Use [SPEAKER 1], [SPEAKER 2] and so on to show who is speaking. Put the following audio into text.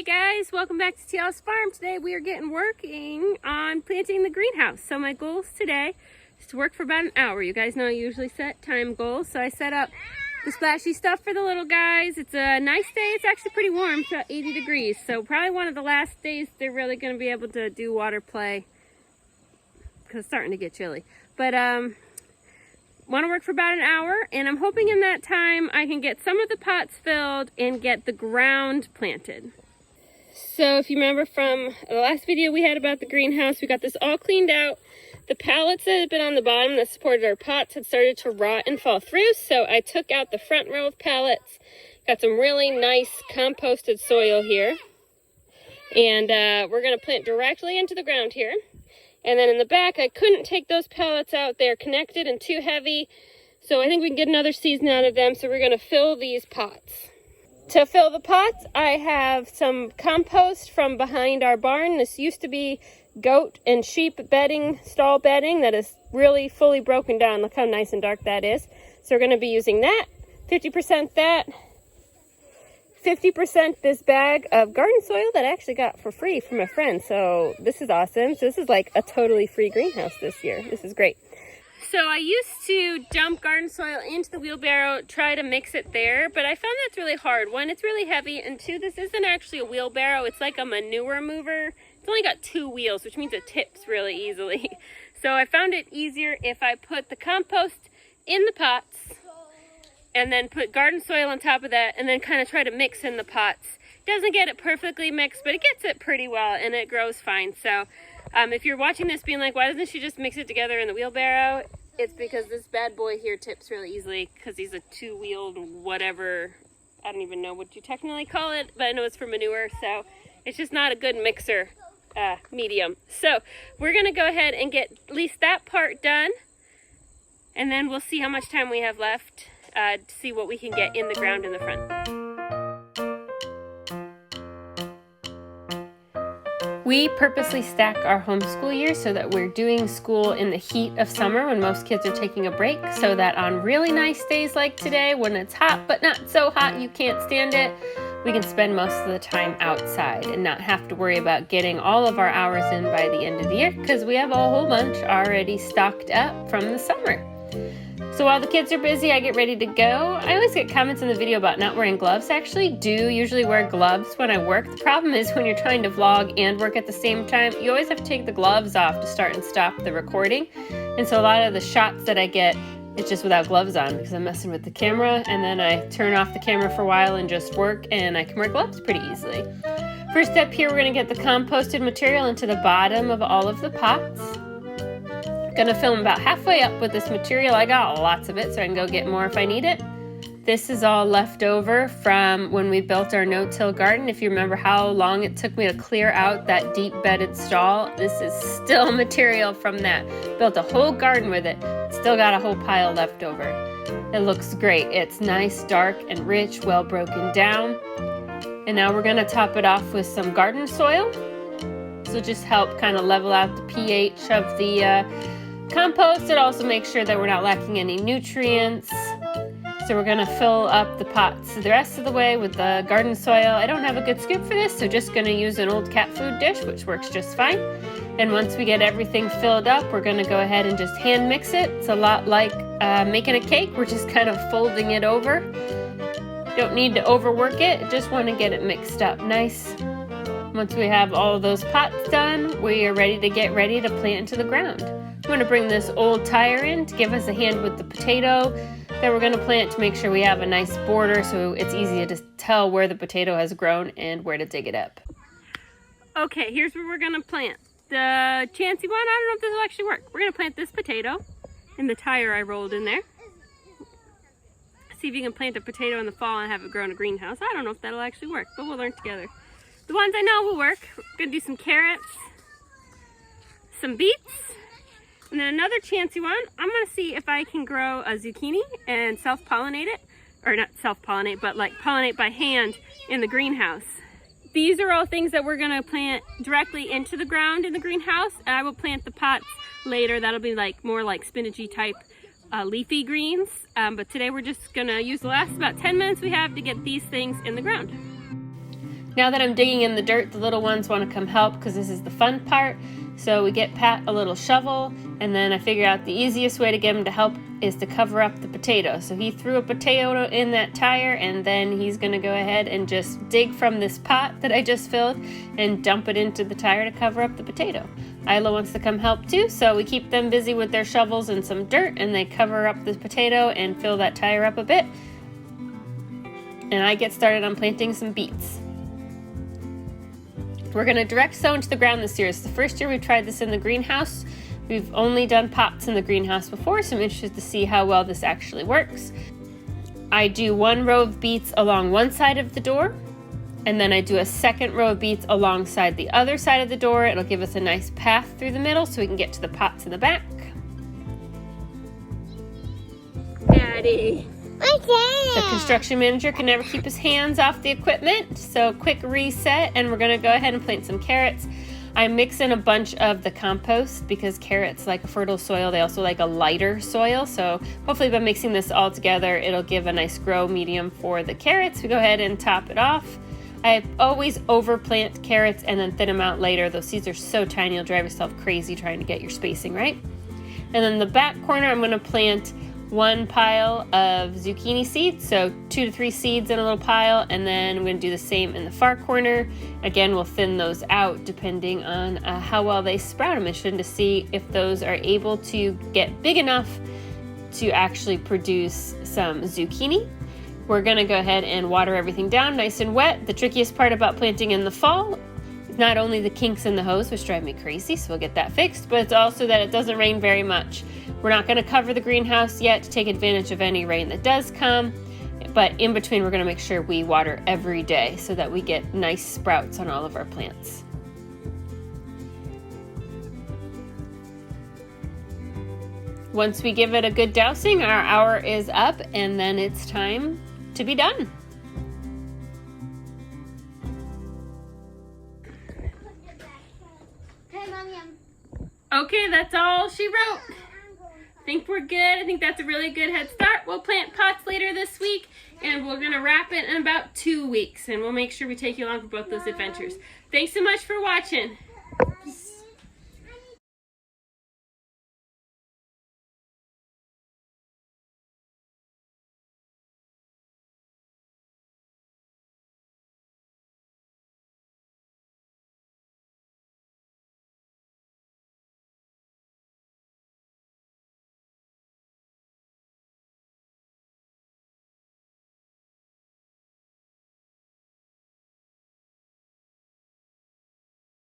[SPEAKER 1] guys, welcome back to Teal House Farm. Today we are working on planting the greenhouse. So my goals today is to work for about an hour. You guys know I usually set time goals, so I set up the splashy stuff for the little guys. It's a nice day. It's actually pretty warm. It's about 80 degrees, so probably one of the last days they're really going to be able to do water play because it's starting to get chilly. But want to work for about an hour, and I'm hoping in that time I can get some of the pots filled and get the ground planted. So if you remember from the last video we had about the greenhouse, we got this all cleaned out. The pallets that had been on the bottom that supported our pots had started to rot and fall through, so I took out the front row of pallets, got some really nice composted soil here, and we're going to plant directly into the ground here. And then in the back, I couldn't take those pallets out. They're connected and too heavy. So I think we can get another season out of them. So we're going to fill these pots. To fill the pots, I have some compost from behind our barn. This used to be goat and sheep bedding, stall bedding that is really fully broken down. Look how nice and dark that is. So we're going to be using that, 50% that, 50% this bag of garden soil that I actually got for free from a friend. So this is awesome. So this is like a totally free greenhouse this year. This is great. So I used to dump garden soil into the wheelbarrow, try to mix it there, but I found that's really hard. One, it's really heavy, and two, this isn't actually a wheelbarrow. It's like a manure mover. It's only got 2 wheels, which means it tips really easily. So I found it easier if I put the compost in the pots and then put garden soil on top of that, and then kind of try to mix in the pots. It doesn't get it perfectly mixed, but it gets it pretty well, and it grows fine. So if you're watching this being like, why doesn't she just mix it together in the wheelbarrow? It's because this bad boy here tips really easily because he's a 2-wheeled whatever. I don't even know what you technically call it, but I know it's for manure, so it's just not a good mixer medium. So we're gonna go ahead and get at least that part done, and then we'll see how much time we have left to see what we can get in the ground in the front. We purposely stack our homeschool year so that we're doing school in the heat of summer when most kids are taking a break, so that on really nice days like today, when it's hot but not so hot you can't stand it, we can spend most of the time outside and not have to worry about getting all of our hours in by the end of the year because we have a whole bunch already stocked up from the summer. So while the kids are busy, I get ready to go. I always get comments in the video about not wearing gloves. I actually do usually wear gloves when I work. The problem is when you're trying to vlog and work at the same time, you always have to take the gloves off to start and stop the recording. And so a lot of the shots that I get, it's just without gloves on because I'm messing with the camera, and then I turn off the camera for a while and just work, and I can wear gloves pretty easily. First step here, we're going to get the composted material into the bottom of all of the pots. Gonna fill them about halfway up with this material. I got lots of it, so I can go get more if I need it. This is all left over from when we built our no-till garden. If you remember how long it took me to clear out that deep bedded stall, this is still material from that. Built a whole garden with it. Still got a whole pile left over. It looks great. It's nice, dark, and rich, well broken down. And now we're gonna top it off with some garden soil. This will just help kind of level out the pH of the compost. It also makes sure that we're not lacking any nutrients. So we're gonna fill up the pots the rest of the way with the garden soil. I don't have a good scoop for this, so just gonna use an old cat food dish, which works just fine. And once we get everything filled up, we're gonna go ahead and just hand mix it. It's a lot like making a cake. We're just kind of folding it over. Don't need to overwork it, just wanna get it mixed up nice. Once we have all of those pots done, we are ready to plant into the ground. I'm going to bring this old tire in to give us a hand with the potato that we're going to plant to make sure we have a nice border so it's easy to tell where the potato has grown and where to dig it up. Okay, here's where we're going to plant. The chancy one, I don't know if this will actually work. We're going to plant this potato in the tire I rolled in there. See if you can plant a potato in the fall and have it grow in a greenhouse. I don't know if that'll actually work, but we'll learn together. The ones I know will work. We're going to do some carrots, some beets, and then another chancy one. I'm going to see if I can grow a zucchini and self-pollinate it. Or not self-pollinate, but like pollinate by hand in the greenhouse. These are all things that we're going to plant directly into the ground in the greenhouse. And I will plant the pots later. That'll be like more like spinachy type leafy greens. But today we're just going to use the last about 10 minutes we have to get these things in the ground. Now that I'm digging in the dirt, the little ones want to come help because this is the fun part. So we get Pat a little shovel, and then I figure out the easiest way to get him to help is to cover up the potato. So he threw a potato in that tire, and then he's going to go ahead and just dig from this pot that I just filled and dump it into the tire to cover up the potato. Isla wants to come help too, so we keep them busy with their shovels and some dirt, and they cover up the potato and fill that tire up a bit. And I get started on planting some beets. We're going to direct sow into the ground this year. It's the first year we've tried this in the greenhouse. We've only done pots in the greenhouse before, so I'm interested to see how well this actually works. I do one row of beets along one side of the door, and then I do a second row of beets alongside the other side of the door. It'll give us a nice path through the middle so we can get to the pots in the back. Daddy. The construction manager can never keep his hands off the equipment, so quick reset, and we're going to go ahead and plant some carrots. I mix in a bunch of the compost because carrots like a fertile soil. They also like a lighter soil, so hopefully by mixing this all together, it'll give a nice grow medium for the carrots. We go ahead and top it off. I always overplant carrots and then thin them out later. Those seeds are so tiny, you'll drive yourself crazy trying to get your spacing right. And then the back corner, I'm going to plant one pile of zucchini seeds, so 2 to 3 seeds in a little pile, and then I'm going to do the same in the far corner. Again, we'll thin those out depending on how well they sprout. I'm interested to see if those are able to get big enough to actually produce some zucchini. We're going to go ahead and water everything down nice and wet. The trickiest part about planting in the fall is not only the kinks in the hose, which drive me crazy, so we'll get that fixed, but it's also that it doesn't rain very much. We're not going to cover the greenhouse yet to take advantage of any rain that does come, but in between we're going to make sure we water every day so that we get nice sprouts on all of our plants. Once we give it a good dousing, our hour is up, and then it's time to be done. Okay, that's all she wrote. I think we're good. I think that's a really good head start. We'll plant pots later this week, and we're going to wrap it in about 2 weeks, and we'll make sure we take you along for both those adventures. Thanks so much for watching.